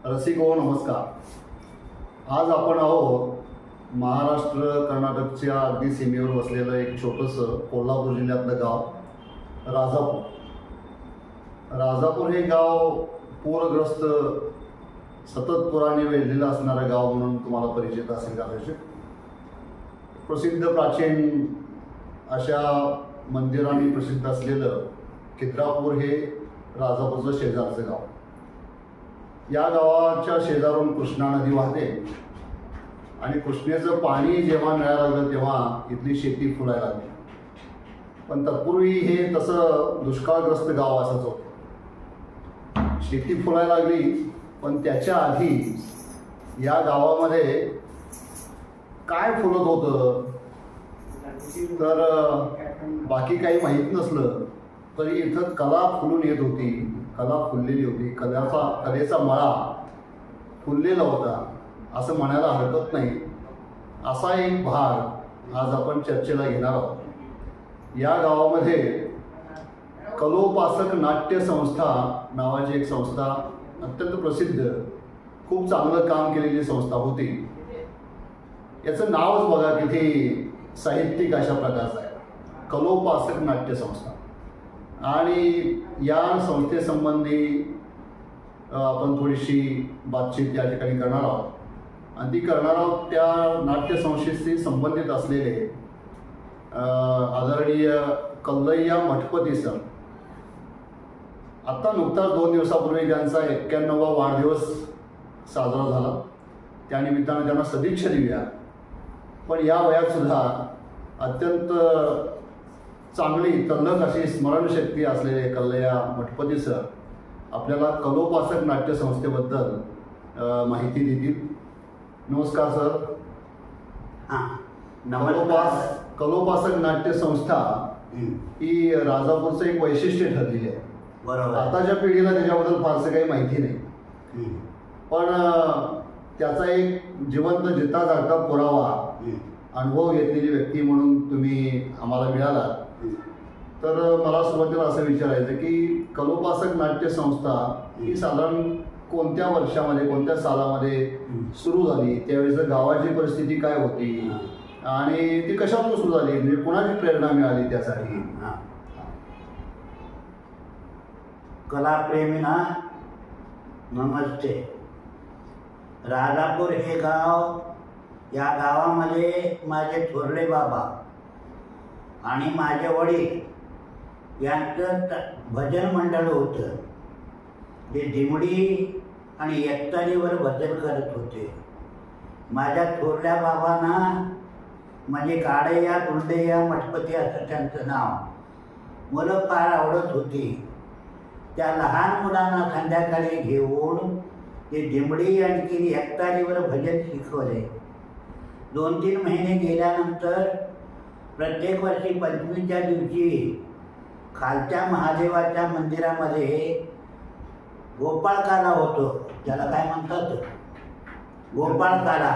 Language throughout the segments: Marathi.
रसिको नमस्कार. आज आपण आहोत महाराष्ट्र कर्नाटकच्या अगदी सीमेवर वसलेलं एक छोटंसं कोल्हापूर जिल्ह्यातलं गाव राजापूर. राजापूर हे गाव पूरग्रस्त सतत पुराने वेढलेलं असणारं गाव म्हणून तुम्हाला परिचित असेल कदाचित. प्रसिद्ध प्राचीन अशा मंदिरांनी प्रसिद्ध असलेलं खिद्रापूर हे राजापूरचं शेजारचं गाव. या गावाच्या शेजारून कृष्णा नदी वाहते आणि कृष्णेचं पाणी जेव्हा मिळायला लागलं तेव्हा इथली शेती फुलायला लागली. पण तत्पूर्वी हे तसं दुष्काळग्रस्त गाव असंच होतं. शेती फुलायला लागली पण त्याच्या आधी या गावामध्ये काय फुलत होतं तर बाकी काही माहीत नसलं तरी इथं कला फुलून येत होती. कला फुललेली होती. कलेचा मळा फुललेला होता असं म्हणायला हरकत नाही. असा एक भाग आज आपण चर्चेला घेणार आहोत. या गावामध्ये कलोपासक नाट्य संस्था नावाची एक संस्था अत्यंत प्रसिद्ध खूप चांगलं काम केलेली संस्था होती. याचं नावच बघा किती साहित्यिक अशा प्रकारचं आहे, कलोपासक नाट्य संस्था. आणि या संस्थेसंबंधी आपण थोडीशी बातचीत या ठिकाणी करणार आहोत. आणि ती करणार आहोत त्या नाट्यसंस्थेशी संबंधित असलेले आदरणीय कल्लय्या मठपती सर. आत्ता नुकताच 2 दिवसापूर्वी त्यांचा 91वा वाढदिवस साजरा झाला. त्यानिमित्तानं त्यांना सदिच्छा दिल्या. पण या वयात सुद्धा अत्यंत चांगली तल्लख अशी स्मरणशक्ती असलेले कल्लय्या मठपती सर आपल्याला कलोपासक नाट्य संस्थेबद्दल माहिती देतील. नमस्कार सर. कलोपासक नाट्य संस्था ही राजापूरचं एक वैशिष्ट्य ठरलेली आहे. बरोबर. आताच्या पिढीला त्याच्याबद्दल फारसं काही माहिती नाही. पण त्याचा एक जिवंत जिता जागता पुरावा अनुभव घेतलेली व्यक्ती म्हणून तुम्ही आम्हाला मिळाला. तर मला सुरुवातीला असं विचारायचं की कलोपासक नाट्य संस्था ही साधारण कोणत्या वर्षामध्ये कोणत्या सालामध्ये सुरू झाली, त्यावेळेस गावाची परिस्थिती काय होती आणि ती कशातून सुरू झाली, म्हणजे कोणाची प्रेरणा मिळाली त्यासाठी? कलाप्रेमींना नमस्ते. राजापूर हे गाव, या गावामध्ये माझे थोरले बाबा आणि माझे वडील यांचं भजन मंडळ होतं. ते दिमडी आणि एकतारीवर भजन करत होते. माझ्या थोरल्या बाबांना म्हणजे काळय्या दुलडय्या मठपती असं त्यांचं नाव. मुलं फार आवडत होती. त्या लहान मुलांना संध्याकाळी घेऊन ते दिमडी आणखी एकतारीवर भजन शिकवले. 2-3 महिने गेल्यानंतर प्रत्येक वर्षी पंचमीच्या दिवशी खालच्या महादेवाच्या मंदिरामध्ये गोपाळकाला होतो, त्याला काय म्हणतात गोपाळकाला.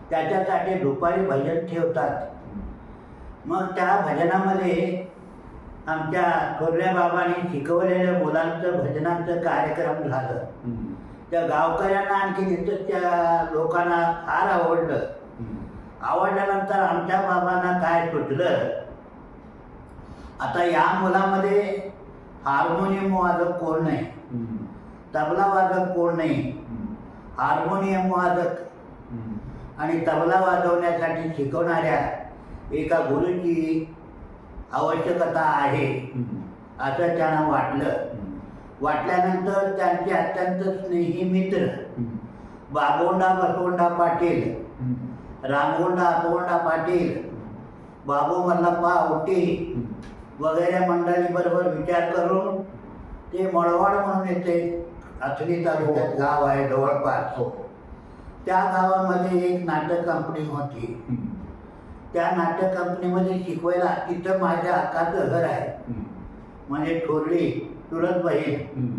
त्याच्यासाठी दुपारी भजन ठेवतात. मग त्या भजनामध्ये आमच्या थोरल्या बाबांनी शिकवलेल्या मुलांचं भजनाचं कार्यक्रम झालं. त्या गावकऱ्यांना आणखी तिथं त्या लोकांना फार आवडलं. आवडल्यानंतर आमच्या बाबांना काय सुचलं, आता या मुलामध्ये हार्मोनियम वादक कोण नाही, तबला वादक कोण नाही, हार्मोनियम वादक आणि तबला वाजवण्यासाठी शिकवणाऱ्या एका गुरुची आवश्यकता आहे असं त्यांना वाटलं. वाटल्यानंतर त्यांचे अत्यंत स्नेही मित्र बाबोंडा बसवंडा पाटील, रामगोंडा अतवंडा पाटील, बाबू मल्लप्पा ओटी वगैरे मंडळीबरोबर विचार करून ते मळवाड म्हणून येते आथणी तालुक्यात गाव आहे जवळपास. त्या गावामध्ये एक नाटक कंपनी होती. त्या नाटक कंपनीमध्ये शिकवायला तिथं माझ्या आकाचं घर आहे, म्हणजे थोरली चुलत बहीण.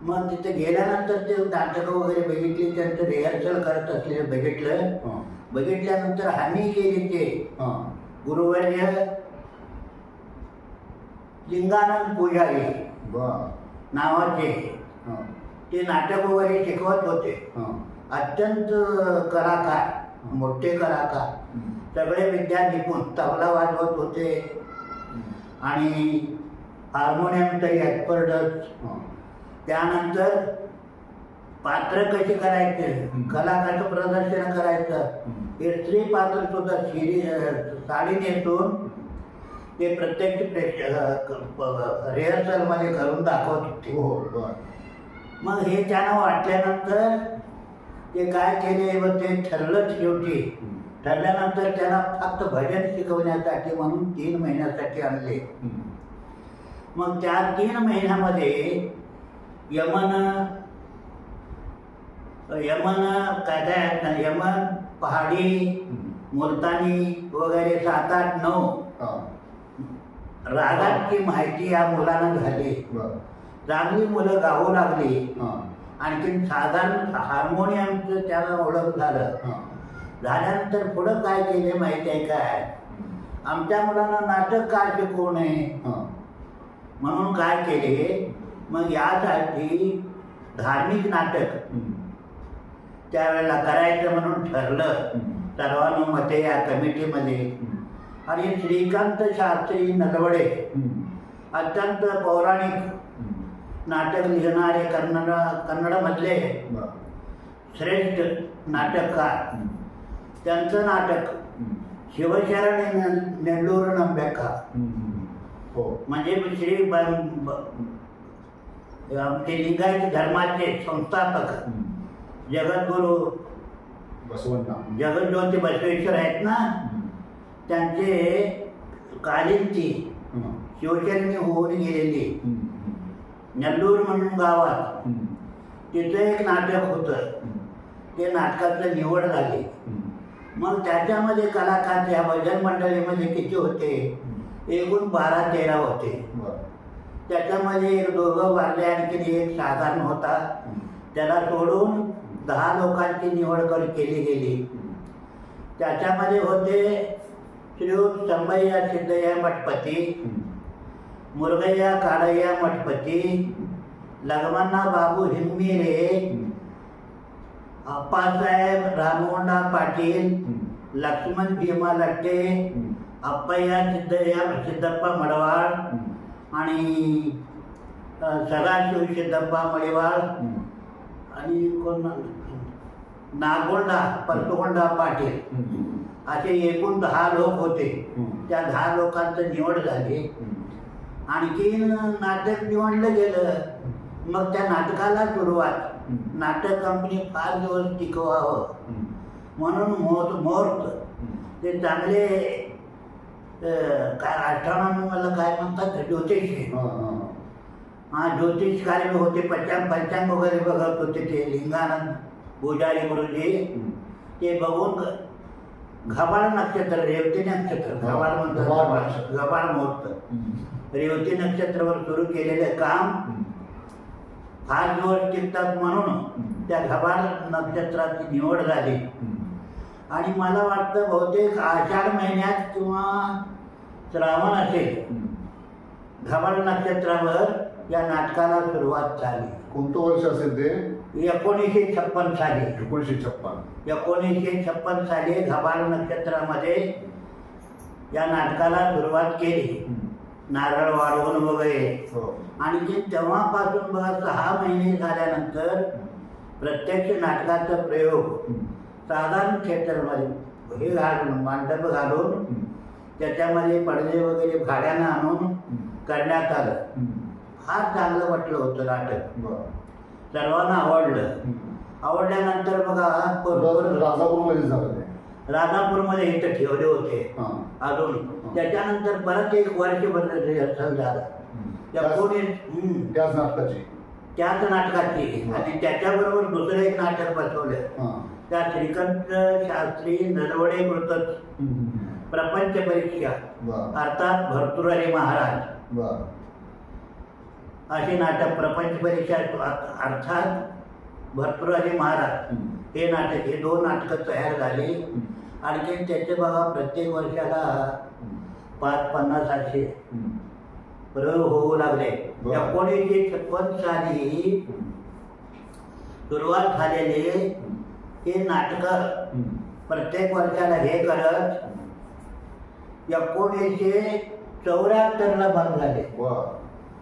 मग तिथे गेल्यानंतर ते नाटकं वगैरे बघितली, त्यांचं रिहर्सल करत असलेलं बघितलं. बघितल्यानंतर आम्ही गेली ते गुरुवर्य लिंगानंद पुजारी नावाचे ते नाटक वगैरे शिकवत होते. हां. अत्यंत कलाकार, मोठे कलाकार, सगळे विद्या निपुण, तबला वाजवत होते आणि हार्मोनियमचं एक्सपर्टच. हां. त्यानंतर पात्र कशी करायचे, कलाकाराचं प्रदर्शन करायचं, हे स्त्री पात्र सुद्धा साडी नेसून ते प्रत्यक्ष रिहर्सलमध्ये करून दाखवत होते. हो. बरं. मग हे त्यांना वाटल्यानंतर ते काय केले व ते ठरलं शेवटी. ठरल्यानंतर त्यांना फक्त भजन शिकवण्यासाठी म्हणून 3 महिन्यासाठी आणले. मग त्या 3 महिन्यामध्ये यमन पहाडी, मुलतानी वगैरे 7, 8, 9 रागाची माहिती या मुलांना झाली. चांगली मुलं गाऊ लागली. आणखी साधारण हार्मोनियमचं त्याला ओळख झालं. झाल्यानंतर पुढं काय केले माहिती आहे काय, आमच्या मुलांना नाटक का शिकवू नये म्हणून काय केले, मग यासाठी धार्मिक नाटक त्यावेळेला करायचं म्हणून ठरलं सर्वानुमते या कमिटीमध्ये. आणि श्रीकांत शास्त्री नलवडे अत्यंत पौराणिक नाटक लिहिणारे कन्नडमधले श्रेष्ठ नाटककार, त्यांचं नाटक शिवशरण नेल्लूर नंबेका म्हणजे श्री आमचे लिंगायत धर्माचे संस्थापक जगद्गुरु जगज्योती बसवेश्वर आहेत ना, त्यांचे कालींची शिवशरणी होऊन गेलेली नेल्लूर म्हणून गावात तिथं एक नाटक होतं. ते नाटकाचं निवड झाली. मग त्याच्यामध्ये कलाकार त्या भजन मंडळीमध्ये किती होते, एकूण 12-13 होते. त्याच्यामध्ये एक दोघं वारले, आणखी एक साधारण होता. त्याला सोडून 10 लोकांची निवड केली गेली. त्याच्यामध्ये होते श्रीयुत संभय्या सिद्धय्या मठपती, मुरगय्या काळय्या मठपती, लग्मण्णा बाबू हिंगमिरे, अप्पासाहेब रामगोंडा पाटील, लक्ष्मण भीमा लट्टे, अप्पय्या सिद्धप्पा मडवाळ आणि सदाशिव सिद्धप्पा मडवाळ आणि कोण नागोंडा परसोगोंडा पाटील, असे एकूण 10 लोक होते. त्या 10 लोकांचं निवड झाली. आणखीन नाटक निवडलं गेलं. मग त्या नाटकाला सुरुवात, नाटक कंपनी 5 दिवस टिकवावं म्हणून मुहूर्त ते चांगले काय आठवण मला काय म्हणतात ज्योतिषी, ज्योतिष कार्य होते. पंचांग वगैरे बघत होते ते लिंगानंद पुजारी गुरुजी. ते बघून घबाळ नक्षत्र, रेवती नक्षत्र, घबाळ म्हणतात, घबाळ मुहूर्त, रेवती नक्षत्रावर सुरू केलेले काम 5 दिवस टिकतात म्हणून त्या घबाळ नक्षत्राची निवड झाली. आणि मला वाटतं बहुतेक आषाढ महिन्यात किंवा श्रावण असेल, घबाळ नक्षत्रावर या नाटकाला सुरुवात झाली. कोणतं वर्ष असेल ते? 1956 साली. 1956 साली घबाळ नक्षत्रामध्ये या नाटकाला सुरुवात केली, नारळ वाढवून वगैरे. आणि तेव्हापासून बघा 6 महिने झाल्यानंतर प्रत्यक्ष नाटकाचा प्रयोग साधारण थिएटरमध्ये हे घालून, मांडप घालून त्याच्यामध्ये पडदे वगैरे भाड्यानं आणून करण्यात आलं. फार चांगलं वाटलं होतं नाटक, सर्वांना आवडलं. आवडल्यानंतर बघा राजापूरमध्ये झालं. राजापूरमध्ये इथं ठेवले होते अजून. त्याच्यानंतर परत 1 वर्षभर रिहर्सल झालं त्याच नाटकाची. आणि त्याच्याबरोबर दुसरं एक नाटक बसवलं, त्या श्रीकांत शास्त्री नलवडे कृत प्रपंच परीक्षा, अर्थात भर्तृहरी महाराज असे नाटक. प्रपंच परीक्षा अर्थात भर्तृहरी महाराज हे नाटक, हे 2 नाटकं तयार झाली. आणखी त्याचे बघा प्रत्येक वर्षाला 5-50 असे प्रयोग होऊ लागले. 1956 साली सुरुवात झालेली हे नाटकं प्रत्येक वर्षाला हे करत 1974ला बंद झाले.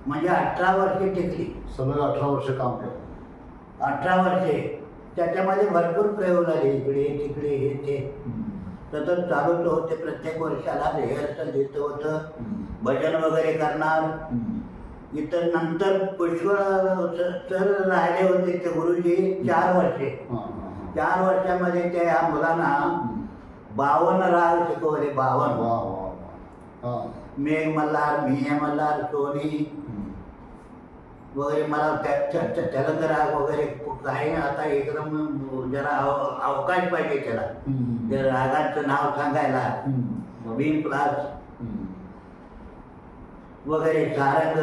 म्हणजे 18 वर्षे टिकली. सलग 18 वर्ष काम केलं. 18 वर्षे त्याच्यामध्ये भरपूर प्रयोग झाले, इकडे तिकडे हे ते सतत चालूच होते. प्रत्येक वर्षाला रिहर्सल देत होतं, भजन वगैरे करणार. इतर नंतर पुष्कळ सर राहिले होते ते गुरुजी 4 वर्षे. 4 वर्षामध्ये त्या मुलांना 52 राग शिकवले. 52 मेघ मल्हार, मिया मल्हार, सोनी वगैरे. मला तेलंग राग वगैरे काही आता एकदम जरा अवकाश पाहिजे त्याला, त्या रागाचं नाव सांगायला. बीन प्लास वगैरे, सारंग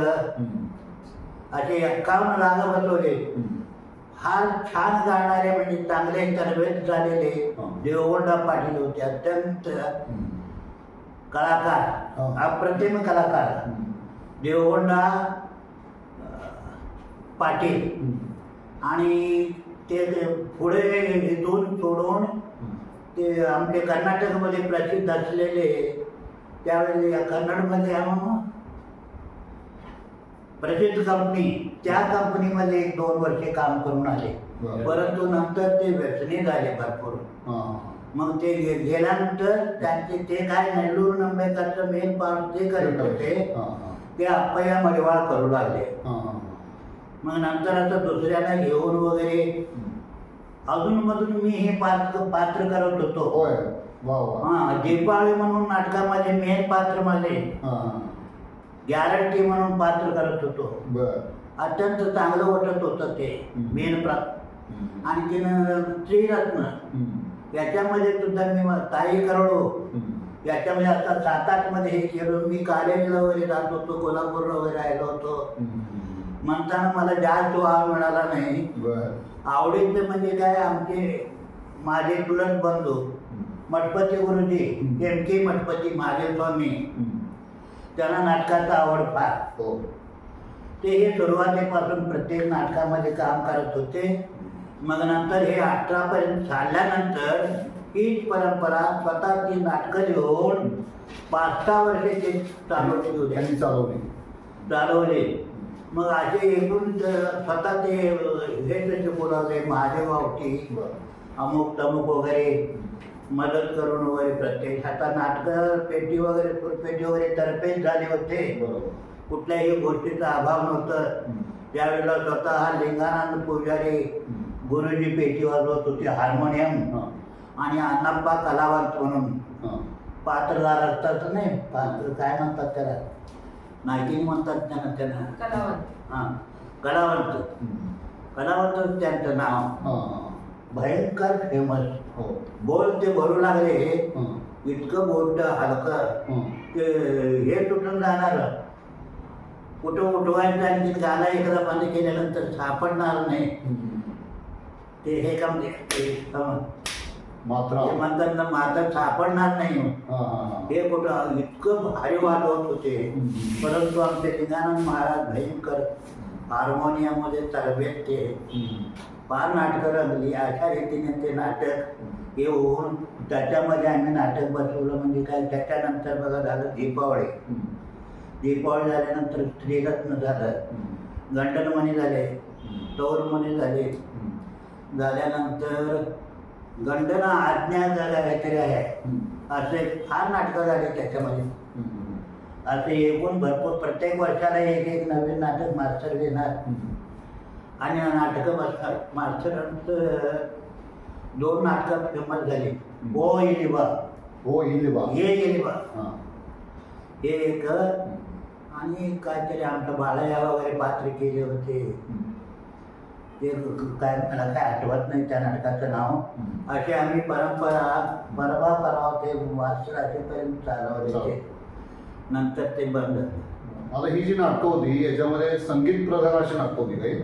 असे 51 राग बसवले. फार छान गाणारे म्हणजे चांगले तरबेज झालेले देवगोंडा पाटील होते. अत्यंत कलाकार, अप्रतिम कलाकार देवगोंडा पाटील. आणि ते पुढे इथून सोडून ते आमचे कर्नाटकमध्ये प्रसिद्ध असलेले त्यावेळी कन्नडमध्ये प्रसिद्ध कंपनी, त्या कंपनीमध्ये 1-2 वर्षे काम करून आले. परंतु नंतर ते व्यसनी झाले भरपूर. मग ते गेल्यानंतर त्यांचे ते काय नेल्लूर नंबेकरचं मेन पार्ट ते करत होते, ते अप्पय्या मडिवाळ करू लागले. मग नंतर आता दुसऱ्याला घेऊन वगैरे अजूनमधून मी हे पात्र करत होतो. दीपावली म्हणून नाटकामध्ये मेन पात्र मध्ये गॅरंटी म्हणून पात्र करत होतो. अत्यंत चांगलं वाटत होतं ते मेन पात्र. आणखीन श्रीरत्न याच्यामध्ये सुद्धा मी ताई करोडो याच्यामध्ये आता 7-8 मध्ये हे केलं. मी कॉलेजला वगैरे जात होतो, कोल्हापूरला वगैरे राहिलो होतो. म्हणताना मला जास्त वाव मिळाला नाही. आवडीचं म्हणजे काय, आमचे माझे चुलत बंधू मठपती गुरुजी M.K. मठपती महादेव स्वामी, त्यांना नाटकाचा आवड फार. ते हे सुरुवातीपासून प्रत्येक नाटकामध्ये काम करत होते. मग नंतर हे 18 पर्यंत झाल्यानंतर हीच परंपरा स्वतः ती नाटकं लिहून 5-6 वर्षे ते चालवले. मग असे एकूण स्वतः ते हे तसे बोलावले महादेव आवटी अमुक तमुक वगैरे मदत करून वगैरे. प्रत्येक आता नाटकं पेटी वगैरे पेटी वगैरे तर्फेच झाले होते. कुठल्याही गोष्टीचा अभाव नव्हतं. त्यावेळेला स्वतः लिंगानंद पुजारी गुरुजी पेटी वाजवत होते, हार्मोनियम. आणि अण्णाप्पा कलावंत म्हणून पात्रधार असतात नाही, पात्र काय म्हणतात त्याला, नायकिंग म्हणतात त्यांना कलावंत. कलावंत त्यांचं नाव. भयंकर फेमस. बोल ते भरू लागले, इतकं बोलत हलकं ते हे तुटून जाणार. कुठं उठवायचं आणि गाणं एकदा बंद केल्यानंतर सापडणार नाही. ते हे काम म्हणतात ना, मात्र सापडणार नाही. हे कुठं इतकं भारी वाजवत होते. परंतु आमचे लिंगानंद महाराज भयंकर हार्मोनियममध्ये तरबेज ते फार नाटकं रंगली. अशा रीतीने ते नाटक हे होऊन त्याच्यामध्ये आम्ही नाटक बसवलं. म्हणजे काय, त्याच्यानंतर बघा झालं दीपावली. दीपावली झाल्यानंतर श्रीरत्न झालं, गंडनमणी झाले, तौरमणी झाले. झाल्यानंतर गंडन आज्ञा झाल्या काहीतरी आहे, असे फार नाटकं झाले त्याच्यामध्ये. असे एकूण भरपूर प्रत्येक वर्षाला एक नवीन नाटक मास्तर घेणार आणि नाटकं बसणार. मास्तरांचं 2 नाटकं फेमस झाली. ओ इलिबा ये इलिबा हे एक, आणि काहीतरी आमचं बाळया वगैरे पात्र केले होते. ते काय मला काय आठवत नाही त्या नाटकाचं नाव. असे आम्ही परवा ते मास्तर असेपर्यंत चालवले ते. नंतर ते बंद. आता ही जी नाटकं होती याच्यामध्ये संगीत प्रधान अशी नाटकं होती काही?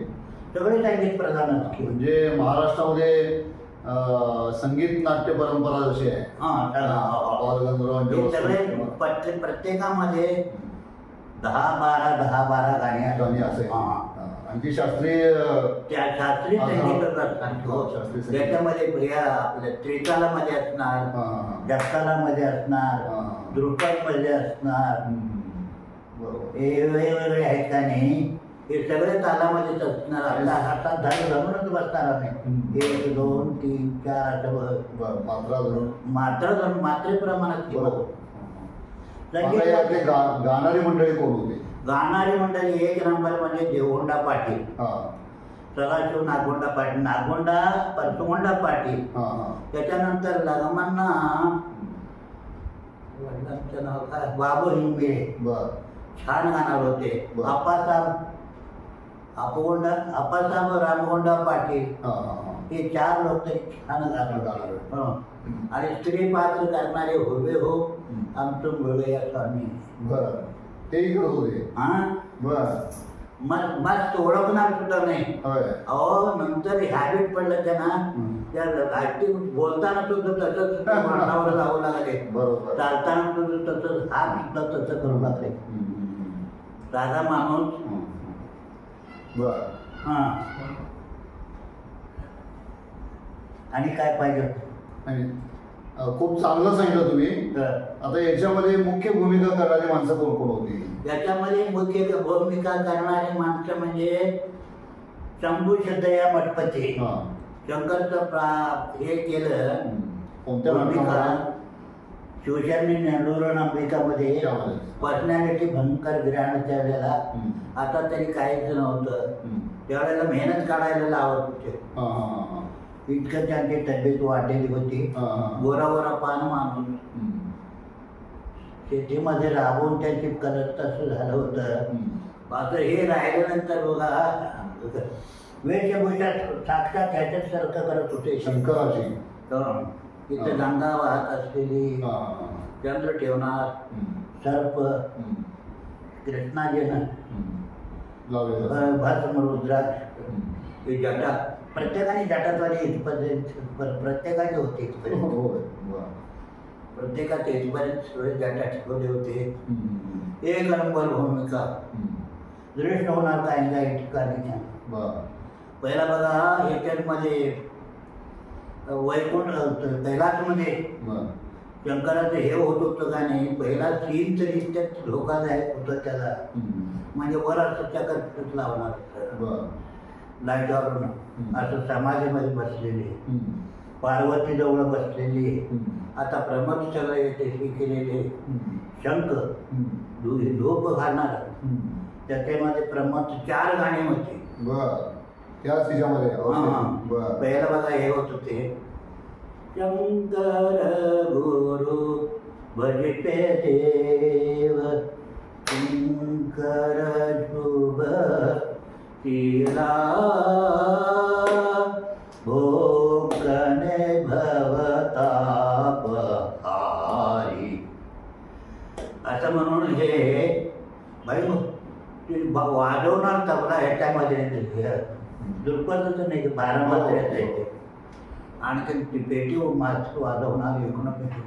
सगळे संगीत प्रधान. म्हणजे महाराष्ट्रामध्ये संगीत नाट्य परंपरा जशी आहे, प्रत्येकामध्ये 10-12 गाणी असे. ती शास्त्रीय त्या शास्त्रीय हा, हा. संगीतच असणार हो, शास्त्रीय संगीत. त्याच्यामध्ये या आपल्या त्रितालामध्ये असणार, हा, हा. जगतालामध्ये असणार, हा. ध्रुपदमध्ये असणार, बरोबर. हे वेगवेगळे आहेत का नाही, हे सगळे तालामध्येच असणार. आता हातात झालं धरूनच बसणार आम्ही. 1 2 3 4 असं बरं, मात्रा धरून. मात्र धरून मात्रेप्रमाणात बरोबर. किंवा आता हे आपले गाणारी मंडळी कोण होती? गाणारी मंडळी 1 नंबर म्हणजे देवगोंडा पाटील, हा, सदाशिव नागोंडा पाटील, नागोंडा परसुगोंडा पाटील. हा, हा. त्याच्यानंतर लगमांना वडिलांचं नाव काय, बाबू हिंगे, बर. छान गाणार होते. बरं. आप्पासाहेब रामगोंडा पाटील, हा, हा, हा. हे 4 लोक तरी छान गाणार गाणार. होते. हो. आणि स्त्री पात्र करणारे हुबे हो आमचं मुळे या स्वामी. बर. ते इकडे होते. हा, बर. मस्त ओळखणार सुद्धा नाही. होय. अहो नंतर हॅबिट पडलं त्यांना, त्या ऍक्टिव्ह बोलताना सुद्धा तसंच मांडावर जावं लागले, बरोबर. चालताना सुद्धा तसंच, हात सुद्धा तसं करू लागले. साधा माणूस. बर. हा. आणि काय पाहिजे? आणि खूप चांगलं सांगितलं तुम्ही. तर आता याच्यामध्ये मुख्य भूमिका करणारी माणसं कोण कोण होती? याच्यामध्ये मुख्य भूमिका करणारी माणसं म्हणजे शंभू सिद्धय्या मठपती. हा. शंकरचं हे केलं कोणत्या भूमिका. नाटकामध्ये? शिवशरणी नेंडूरण अंबिकामध्ये त्यामध्ये. पर्सनॅलिटी भयंकर ग्रँड त्यावेळेला. आता तरी काहीच नव्हतं. त्यावेळेला मेहनत काढायला लावत होते. हा, हा, हा. इतकं त्यांची तब्येत वाढलेली होती. हा, हा. गोरा गोरा पान माणूस, शेतीमध्ये राबवून त्यांची करत तसं झालं होतं. आता हे राहिल्यानंतर बघा वेशभूषा साक्षात ह्याच्यासारखं करत होते. शंकराची. इथं गंगा वाहत असलेली, हा, हा. चंद्र ठेवणार, सर्प, कृष्णाजीनं लावलेलं. भस्म रुद्राक्ष, हे जटा, प्रत्येकाने जटाद्वारे इथपर्यंत प्रत्येकाचे होते इथपर्यंत. होय. बर. प्रत्येकाचे इथपर्यंत सगळे जटा ठेवले होते. 1 नंबर भूमिका. दृष्ट होणार काय काही ठिकाणी. बर. पहिला बघा याच्यामध्ये वैकुंठ कैलासमध्ये बर. शंकराचं हे होत होतं का नाही, पहिला सीन तरी त्यात धोकादायक होतं त्याला. म्हणजे वर असं चक्र लावणार होतं बर. लाईटावरून, असं समाधीमध्ये बसलेली, पार्वती जवळ बसलेली. आता प्रमोद सगळे येते हे केलेले शंख धूप घालणार. त्याच्यामध्ये प्रमोद 4 गाणी होती. बर. त्याच तिच्यामध्ये. बर. पहिला बघा हे होत होते, शंकर गुरु भजते देव शंकर शुभ तिला भोकने भवताप हारी. असं म्हणून हे भाई वाजवणार तबला ह्याच्यामध्ये दुर्पदच नाही, 12 मात्र्याचं आहे. आणखी ती पेटी मात्र वाजवणार, एकूण पेटी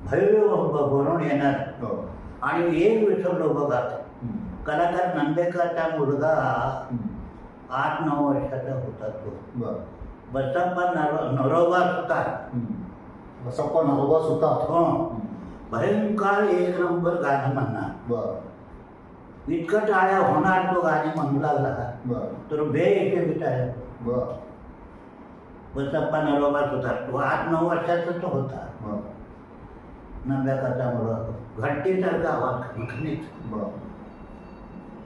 भव्य बनवून येणार. आणि एक विसरलो बघा, कलाकार नंदेकरचा मुलगा 8-9 वर्षाचा होता तो. बसप्पा नरोबा होता. बसप्पा नरोबा होता. हो. भयंकर 1 नंबर गाणं म्हणणार. बर. इतकं टाळ्या होणार तो गाणी म्हणू लागला. बर. तर बे इथे विचार. बर. बसप्पा नरोबा होता तो. 8-9 वर्षाचा तो होता. नंब्याकरता मुलगा घंटीसारखा आवाज खणखणीत.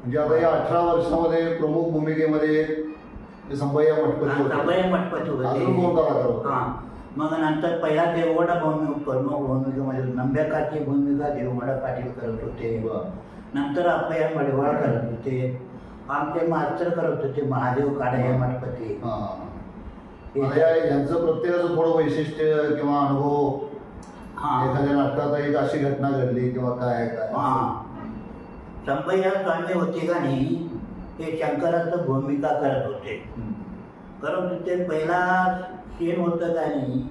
म्हणजे आता या 18 वर्षामध्ये प्रमुख भूमिकेमध्ये संभय्या मठपती होते. संभय्या मठपती अजून कोण कलाकार होते. होते? हां. मग नंतर पहिला देवगोंडा प्रमुख भूमिकेमध्ये नंब्याकारची भूमिका देवगोंडा पाटील करत होते. नंतर अप्पय्या मडवाळ करत होते. आमचे मास्तर करत होते महादेव काळे मठपती. यांचं प्रत्येकाचं थोडं वैशिष्ट्य किंवा अनुभव, एखाद्या नाटकात एक अशी घटना घडली किंवा काय काय. संभय्या स्वामी होते का नाही, ते शंकराचं भूमिका करत होते. ते पहिला सीन होतं का नाही,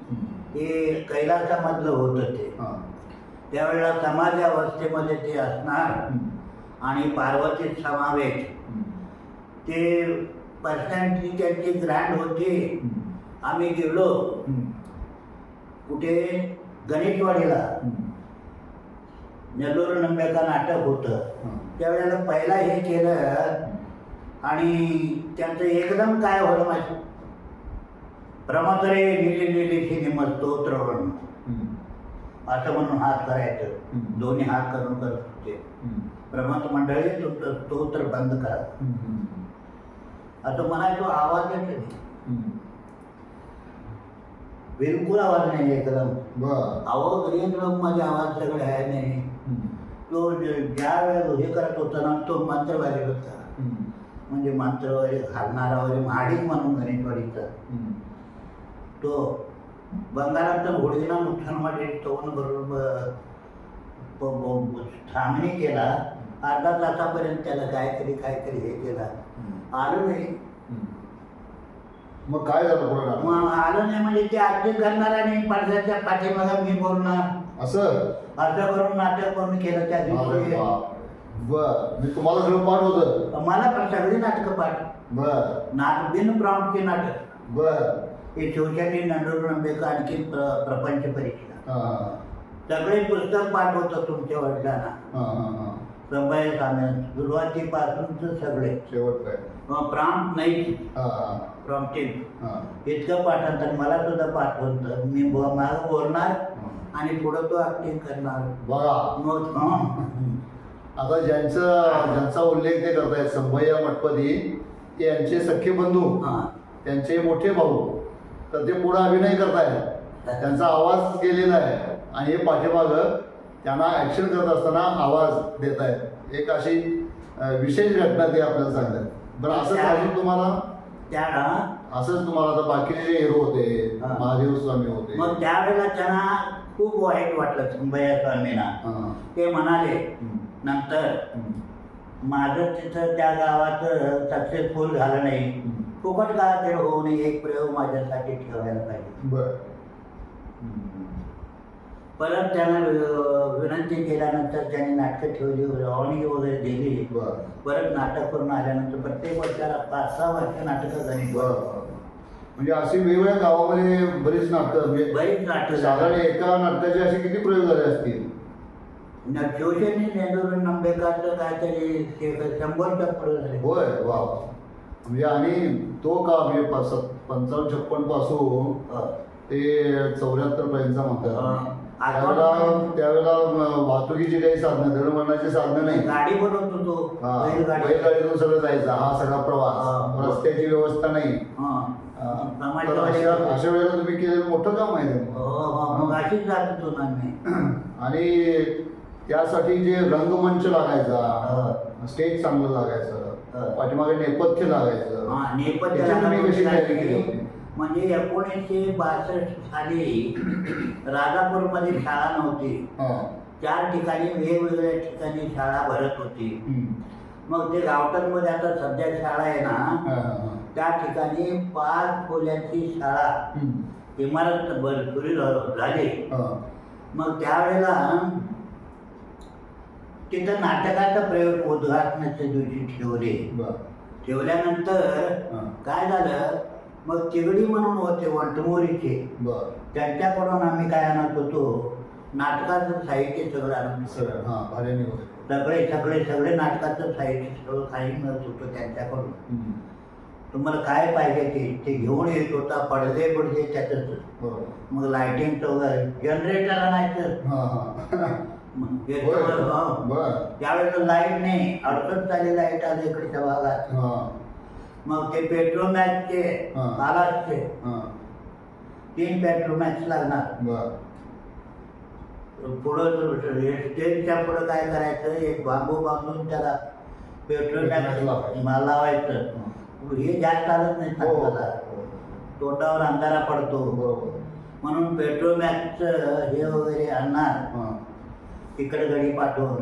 ते कैलासामधलं होतं ते. त्यावेळेला समाज अवस्थेमध्ये ते असणार आणि पार्वती समावेश. ते पर्सनॅलिटी त्यांची ग्रँड होती. आम्ही गेलो कुठे गणेशवाडीला, नेल्लोर नंब्याचं नाटक होतं. त्यावेळेला पहिला हे केलं आणि त्यांचं एकदम काय होतं माहिती, प्रमातरे लिहिली लिहिली निम स्तोत्र असं म्हणून हात करायचं, दोन्ही हात करून करत होते. प्रमत मंडळी तुमचं स्तोत्र बंद करा असं म्हणायचो. आवाज येत नाही, बिलकुल आवाज नाही एकदम. अहो ग्रीन रूम मध्ये आवाज सगळे आहे नाही. तो ज्या वेळेला हे करत होता ना, तो मंत्र वाजत होता. म्हणजे मंत्र वगैरे घालणारा वगैरे महाडिक म्हणून गणेशवाडीचा तो बंगालात घोडीला नुकसानमध्ये तोंड बरोबर थांबणी केला. अर्धा तासापर्यंत त्याला काहीतरी हे केला, आलं नाही. मग काय झालं? मग आलं नाही म्हणजे ते आरती करणारा नाही, पडद्याच्या पाठीमागं मी बोलणार असं करून नाटक करून केलं त्या दिवशी. मी तुम्हाला सगळं पाठ होतं? मला पण सगळी नाटकं पाठ. बिन प्रॉम्प्टची नाटक. हे शिवशाही नंदूर नंबेकर आणखी प्रपंच परीक्षा सगळे पुस्तक पाठ होतं तुमच्या वडिलांना. संभाजी सामने सुरुवातीपासूनच सगळे प्रॉम्प्ट नाही, प्रॉम्प्टिंग इतकं पाठांतर मला सुद्धा पाठ होतं. मी मागं बोलणार आणि पुढं तो ऍक्टिंग करणार. आता ज्यांचा उल्लेख ते करतायत संभय्या मठपती, यांचे सख्खे बंधू, त्यांचे मोठे भाऊ, तर ते पुढे अभिनय करतायत. त्यांचा आवाज गेलेला आहे आणि हे पाठीमागं त्यांना ऍक्शन करत असताना आवाज देत आहेत. एक अशी विशेष घटना ते आपल्याला सांगतात. बरं, असंच तुम्हाला असंच तुम्हाला आता बाकीचे जे हिरो होते, महादेव स्वामी होते, मग त्यावेळेला त्यांना खूप वाईट वाटलं संभय्या स्वामींना. ते म्हणाले नंतर, माझं तिथं त्या गावात सक्सेसफुल झालं नाही, फुकट गावात होऊ नये, एक प्रयोग माझ्यासाठी ठेवायला पाहिजे. परत त्यांना विनंती केल्यानंतर त्यांनी नाटकं ठेवली, रवानगी वगैरे दिली. परत नाटक करून आल्यानंतर प्रत्येक वर्षाला 5-6 वर्ष नाटकं झाली. म्हणजे अशी वेगवेगळ्या गावामध्ये बरीच नाटकं, बरीच नाटकं. साधारण एका नाटकाचे असे किती प्रयोग झाले असतील? शिवशाही नेल्लोर नंबेकरचं काहीतरी 100च्या पुढे झाले. होय, वा. म्हणजे आणि तो का म्हणजे 55-56 पासून ते 74 पर्यंतचा म्हणतात. त्यावेळेला वाहतुकीची काही साधनं, दळणवळणाची साधनं नाही, गाडी बनवत होतो, बैलगाडीतून सगळं जायचं. हा सगळा प्रवास, रस्त्याची व्यवस्था नाही. अशा वेळेला तुम्ही केलेलं मोठं काम आहे. अशीच जात होतो ना मी. आणि त्यासाठी जे रंगमंच लागायचा, स्टेज चांगलं लागायचं, पाठीमागे नेपथ्य लागायचं. नेपथ्य कशी तयारी केली होती? म्हणजे 1962 साली राजापूरमध्ये शाळा नव्हती. 4 ठिकाणी वेगवेगळ्या ठिकाणी शाळा भरत होती. मग ते गावठाणमध्ये आता सध्या शाळा आहे ना, त्या ठिकाणी 5 खोल्यांची शाळा इमारत सुरू झाली. मग त्यावेळेला तिथं नाटकाचा प्रयोग उद्घाटनाच्या दिवशी ठेवल्यानंतर काय झालं, मग तिगडी म्हणून होते वंटमोरीचे, त्यांच्याकडून आम्ही काय आणत होतो, नाटकाचं साहित्य सगळं आणत सगळे नाटकाचं साहित्य सगळं काही मिळत होतं त्यांच्याकडून. तुम्हाला काय पाहिजे ते घेऊन येत होता. पडदे त्यातच. मग लायटिंगचं वगैरे जनरेटर आणायचं. त्यावेळेला लाईट नाही, अडचण झाली लाईट आली इकडच्या भागात. मग ते पेट्रोमॅक्सचे बालाचे 3 पेट्रोमॅक्स लागणार. पुढं स्टेजच्या पुढं काय करायचं, एक बांबू बांधून त्याला पेट्रोमॅक्स लावायचं. हे जास्त चालत नाही, तोंडावर अंधारा पडतो म्हणून पेट्रोमॅक्सचं हे वगैरे आणणार, तिकडे गडी पाठवून.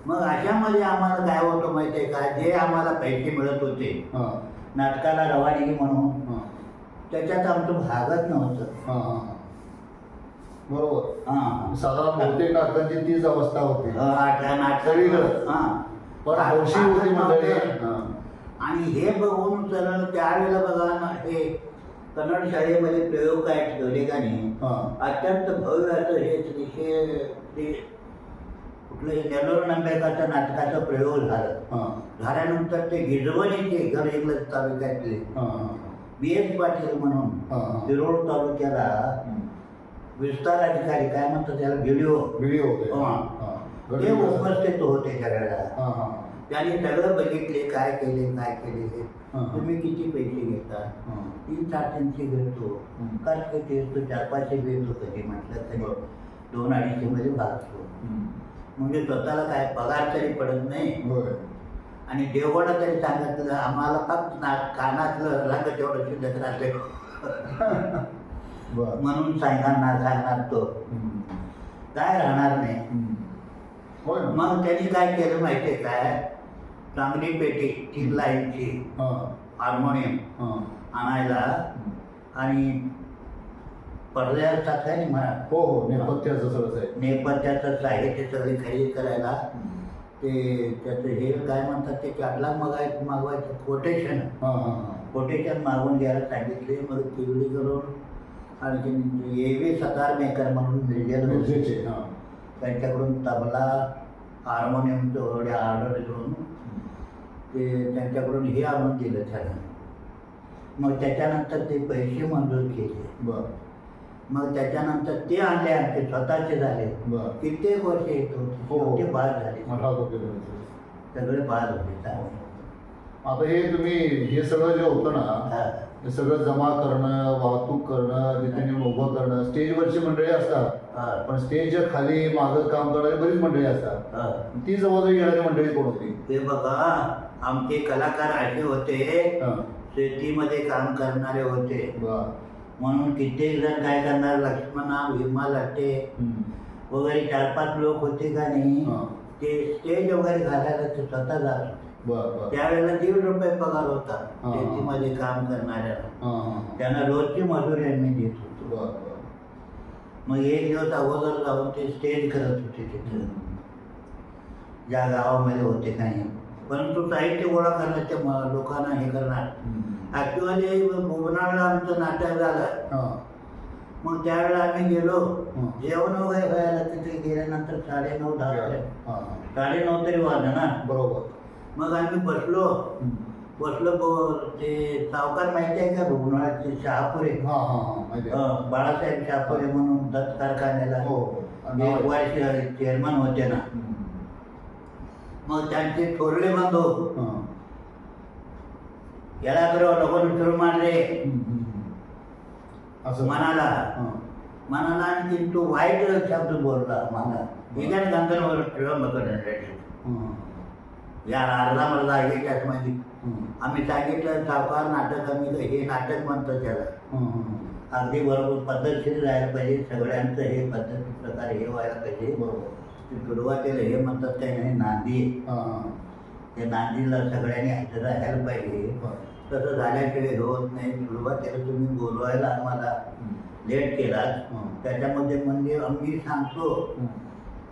मग अशामध्ये आम्हाला काय होतं माहिती आहे का, जे आम्हाला पैसे मिळत होते नाटकाला रवानगी म्हणून, त्याच्यात आमचं भागत नव्हतं. बरोबर. साधारण बहुतेक नाटकांची तीच अवस्था होती. आणि हे बघून सरळ त्यावेळेला बघा ना, हे कन्नड शाळेमध्ये प्रयोग काय ठेवले का नाही, अत्यंत भव्य असं हे कुठलं नेलोर नंबेकरच्या नाटकाचा प्रयोग झाल्यानंतर ते गिजवणीचे गड इंग्लज तालुक्यातले B.S. पाटील म्हणून शिरोड तालुक्याला विस्तार अधिकारी काय म्हणतात त्याला व्हिडिओ ते उपस्थित होते त्यावेळेला. त्यांनी सगळं बघितले, काय केले तुम्ही किती पैसे घेता, 3-400 घेतो, काय किती असतो, 400-500 घेतो, कधी म्हटलं कधी 200-250 मध्ये भागतो. म्हणजे स्वतःला काय पगार तरी पडत नाही. आणि देवगडा तरी सांगितलं आम्हाला फक्त कानातलं रंग तेवढं शिल्लक राहते म्हणून सांगणार तो काय राहणार नाही. मग त्यांनी काय केलं माहितीये काय, चांगली पेटी 3 लाईनची हार्मोनियम आणायला आणि पडद्या असतात काय नाही म्हणा, नेपथ्याचं साहित्य सगळे खरेदी करायला. ते त्याचं हे काय म्हणतात ते कॅटलॉग मागवायचं, कोटेशन मागवून घ्यायला सांगितले. मग तिवडी करून आणि A.V. सतार मेकर म्हणून मिळेल त्यांच्याकडून तबला हार्मोनियमचं एवढे ऑर्डर घेऊन ते त्यांच्याकडून हे आणून दिलं त्याला. मग त्याच्यानंतर ते पैसे मंजूर केले. मग त्याच्यानंतर ते आणले, आमचे स्वतःचे झाले. कित्येक वर्ष येतो ते बाद झाले, सगळे बाद होते. आता हे तुम्ही हे सगळं जे होतं ना, हे सगळं जमा करणं, वाहतूक करणं, तिथे उभं करणं, स्टेजवरची मंडळी असतात, पण स्टेजच्या खाली मागं काम करणारी बरीच मंडळी असतात. ती जवळजवळ येणारी मंडळी कोण होती? ते बघा, आमचे कलाकार असे होते, शेतीमध्ये काम करणारे होते. म्हणून कित्येक जण काय करणार, लक्ष्मणा, भीमा लाटे वगैरे 4-5 लोक होते का नाही, ते स्टेज वगैरे घालायला ते स्वतः जात होते. त्यावेळेला ₹1.5 पगार होता शेतीमध्ये काम करणाऱ्याला. त्यांना रोजची मजुरी आम्ही देत होतो. मग एक दिवस अगोदर जाऊन ते स्टेज करत होते तिथे ज्या गावामध्ये होते काही. परंतु साहित्य गोळा करण्याच्या लोकांना हे करणार. ॲक्च्युअली भुवनाळला आमचं नाटक झालं. मग त्यावेळेला आम्ही गेलो, जेवण वगैरे व्हायला तिथे गेल्यानंतर 9:30 9:30 तरी वाजलं ना. बरोबर. मग आम्ही बसलो ते सावकार माहिती आहे का, भुवनाळचे शहापुरे, बाळासाहेब शहापुरे म्हणून दत्त कारखान्याला चेअरमन होते ना. मग त्यांचे थोरले बांधव याला बरोबर लोकांनी सुरू मारले मनाला आणि तो वाईट शब्द बोलला मला. विज्ञान गांधीवर यार अर्धा मर्दा आहे त्याच्यामध्ये. आम्ही सांगितलं सावकार नाटक, आम्ही हे नाटक म्हणतो त्याला, अगदी बरोबर पद्धतशीर राहायला पाहिजे, सगळ्यांचं हे पद्धती प्रकारे हे व्हायला पाहिजे. सुरुवातीला हे म्हणतात काही नाही नांदी, त्या नांदीला सगळ्यांनी हजर राहायला पाहिजे. तसं झाल्याशिवाय होत नाही. सुरुवातीला तुम्ही बोलवायला आम्हाला लेट केला, त्याच्यामध्ये म्हणजे आम्ही सांगतो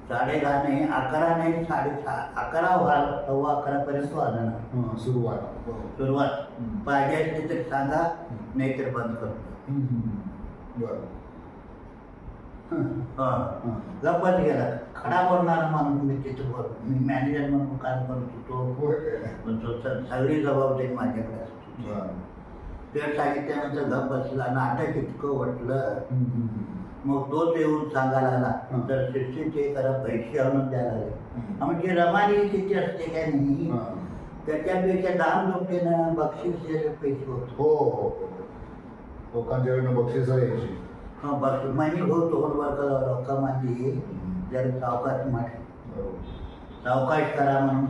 10:30 नाही, 11 नाही, 11:30 व्हायला 11:15 वाजणार ना. सुरुवात पाहिजे असली तर सांगा, नाहीतर बंद करतो. गप्पच गेला. खडा बोलणारा माणूस मी तिथं मी मॅनेजर म्हणून काम करत होतो, पण सगळी जबाबदारी माझ्याकडे असतो. ते सांगितल्यानंतर गप बसला. नाटक इतकं वाटलं. मग तोच येऊन सांगायला लागला, तर शिक्षित करा, पैसे आणून द्यायला लागले. म्हणजे रमानी किती असते काय नाही, त्याच्यापेक्षा दाम लोकतेनं बक्षीस पैसे होते. हो, लोकांच्याकडनं बक्षीस यायची. महिने होतो लोकांमध्ये जर सावकाश करा म्हणून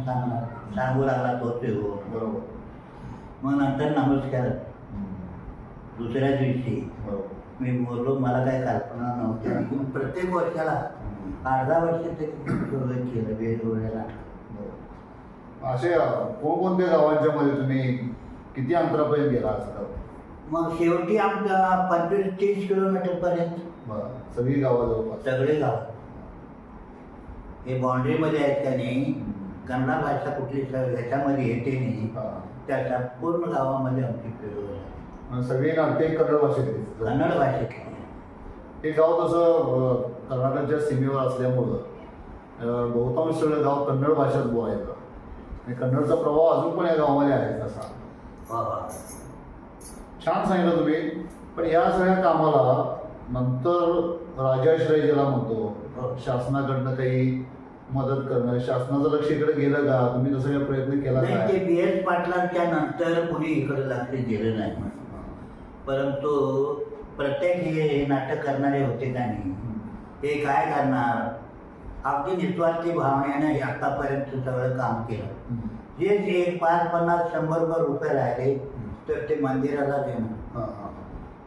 सांगू लागला तोच येऊन. बरोबर. मग नंतर नमस्कार. दुसऱ्या दिवशी मी बोललो, मला काय कल्पना नव्हती. प्रत्येक वर्षाला अर्धा वर्ष तरी केलं वेगवेगळ्या. असे कोणकोणत्या गावांच्या मध्ये तुम्ही किती अंतरापर्यंत गेला असता? मग शेवटी आमच्या 25-30 किलोमीटर पर्यंत सगळी गावं जवळपास. सगळे गाव हे बाउंड्रीमध्ये आहेत का नाही, कन्नड भाषा कुठली ह्याच्यामध्ये येते नाही, त्या संपूर्ण गावामध्ये आमची प्रयोग झाला. आणि सगळी नाटके कन्नड भाषेतली. कन्नड भाषेतली. हे गाव तसं कर्नाटकच्या सीमेवर असल्यामुळं बहुतांश सगळं गाव कन्नड भाषेत बोलायचं आणि कन्नडचा प्रभाव अजून पण या गावामध्ये आहे तसा. छान सांगितलं तुम्ही. पण या सगळ्या कामाला नंतर राजाश्रय ज्याला म्हणतो, शासनाकडनं काही मदत करणं, शासनाचं लक्ष इकडे गेलं का? तुम्ही तसं काही प्रयत्न केला नाही, का? ते बी.एस. पाटलांच्या नंतर कुणी इकडे लक्ष दिलं नाही. परंतु प्रत्येक हे नाटक करणारे होते का नाही, ते काय करणार, अगदी निस्वार्थी भावनेनं हे आतापर्यंत सगळं काम केलं. जे 5, 50, 100 रुपये राहिले तर ते मंदिराला देणं.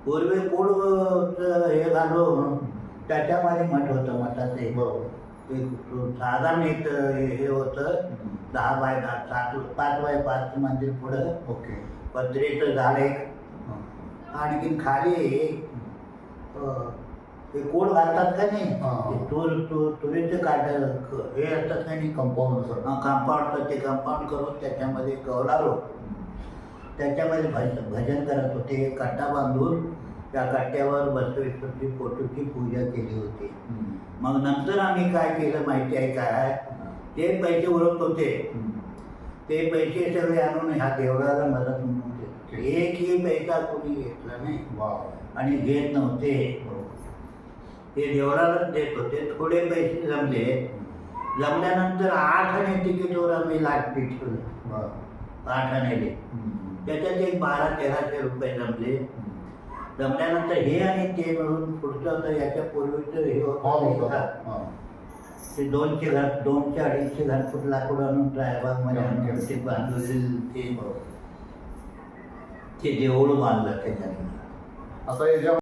पूर्वी कूड हे घालून त्याच्यामध्ये मठ होतं. मठाचं एक साधारण एक हे होतं 10 बाय 10, 5 बाय 5 मंदिर पुढं. ओके. पत्रेचं झाड एक, आणखीन खाली ते कोड घालतात का नाही, तुरीचं काढ हे असतात का नाही, कंपाऊंड. कंपाऊंड. ते कंपाऊंड करून त्याच्यामध्ये कौलारो, त्याच्यामध्ये भजन करत होते. कट्टा बांधून त्या कट्ट्यावर बसवेश्वरची फोटोची पूजा केली होती. मग नंतर आम्ही काय केलं माहिती आहे काय, ते पैसे उरत होते, ते पैसे सगळे आणून ह्या देवळाला मदत म्हणून देत. एकही पैसा कोणी घेतला नाही आणि घेत नव्हते. ते देवळालाच देत होते. थोडे पैसे जमले. जमल्यानंतर 8 आणे तिकीटवर आम्ही लाट पिठवलं. 8 आणे. त्याच्यात एक 1200-1300 रुपये जमले. जमल्यानंतर हे आणि ते मिळून पुढचं होतं याच्या पूर्वीचं हे होतं ते 200-250 घरफूट लाकूड आणून ट्रायबागमध्ये आणून ते बांधलेलं ते देऊळ बांधलं त्याच्यात. आता याच्या